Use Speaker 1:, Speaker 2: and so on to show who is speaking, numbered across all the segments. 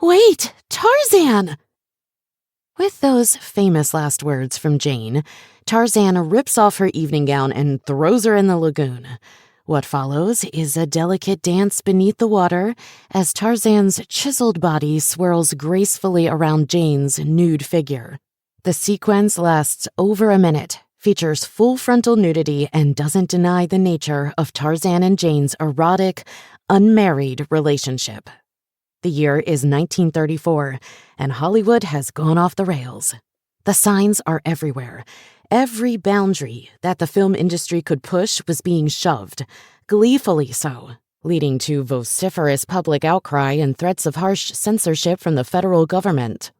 Speaker 1: Wait, Tarzan! With those famous last words from Jane, Tarzan rips off her evening gown and throws her in the lagoon. What follows is a delicate dance beneath the water as Tarzan's chiseled body swirls gracefully around Jane's nude figure. The sequence lasts over a minute, features full frontal nudity, and doesn't deny the nature of Tarzan and Jane's erotic, unmarried relationship. The year is 1934, and Hollywood has gone off the rails. The signs are everywhere. Every boundary that the film industry could push was being shoved, gleefully so, leading to vociferous public outcry and threats of harsh censorship from the federal government.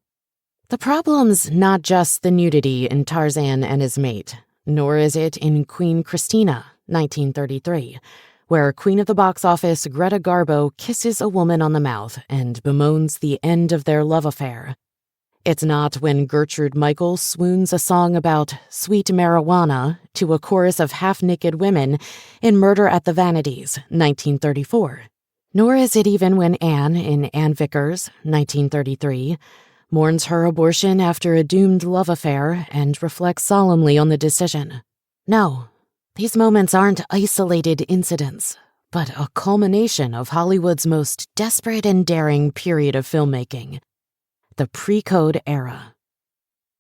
Speaker 1: The problem's not just the nudity in Tarzan and his mate, nor is it in Queen Christina, 1933, where Queen of the Box Office Greta Garbo kisses a woman on the mouth and bemoans the end of their love affair. It's not when Gertrude Michael swoons a song about sweet marijuana to a chorus of half-naked women in Murder at the Vanities, 1934. Nor is it even when Anne in Anne Vickers, 1933, mourns her abortion after a doomed love affair and reflects solemnly on the decision. No, these moments aren't isolated incidents, but a culmination of Hollywood's most desperate and daring period of filmmaking. The pre-code era.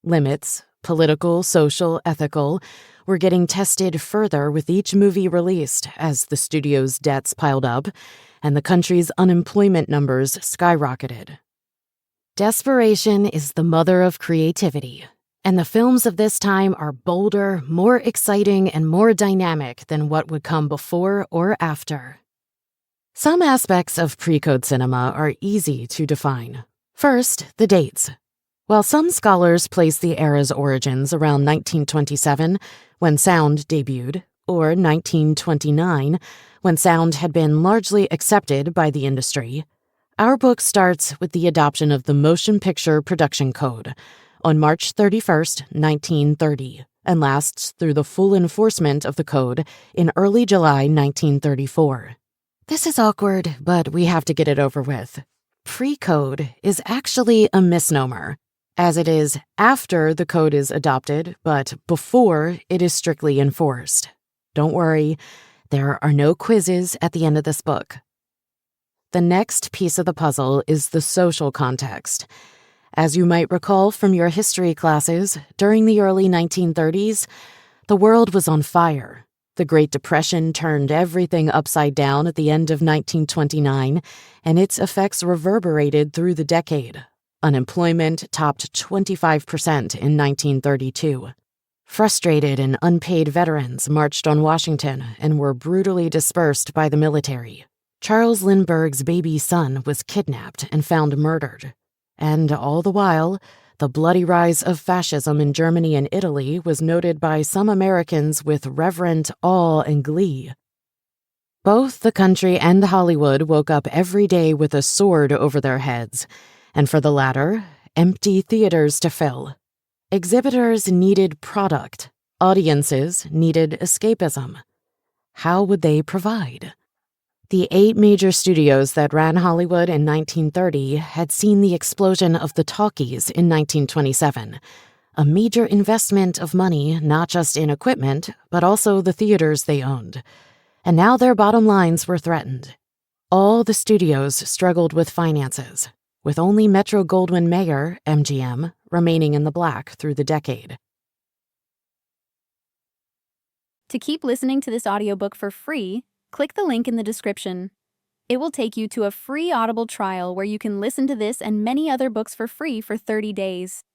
Speaker 1: Limits, political, social, ethical, were getting tested further with each movie released as the studio's debts piled up and the country's unemployment numbers skyrocketed. Desperation is the mother of creativity, and the films of this time are bolder, more exciting, and more dynamic than what would come before or after. Some aspects of pre-code cinema are easy to define. First, the dates. While some scholars place the era's origins around 1927, when sound debuted, or 1929, when sound had been largely accepted by the industry, our book starts with the adoption of the Motion Picture Production Code on March 31, 1930, and lasts through the full enforcement of the code in early July 1934. This is awkward, but we have to get it over with. Pre-code is actually a misnomer, as it is after the code is adopted, but before it is strictly enforced. Don't worry, there are no quizzes at the end of this book. The next piece of the puzzle is the social context. As you might recall from your history classes, during the early 1930s, the world was on fire. The Great Depression turned everything upside down at the end of 1929, and its effects reverberated through the decade. Unemployment topped 25% in 1932. Frustrated and unpaid veterans marched on Washington and were brutally dispersed by the military. Charles Lindbergh's baby son was kidnapped and found murdered. And all the while, the bloody rise of fascism in Germany and Italy was noted by some Americans with reverent awe and glee. Both the country and Hollywood woke up every day with a sword over their heads, and for the latter, empty theaters to fill. Exhibitors needed product. Audiences needed escapism. How would they provide? The 8 major studios that ran Hollywood in 1930 had seen the explosion of the talkies in 1927, a major investment of money not just in equipment, but also the theaters they owned. And now their bottom lines were threatened. All the studios struggled with finances, with only Metro-Goldwyn-Mayer, MGM, remaining in the black through the decade.
Speaker 2: To keep listening to this audiobook for free, click the link in the description. It will take you to a free Audible trial where you can listen to this and many other books for free for 30 days.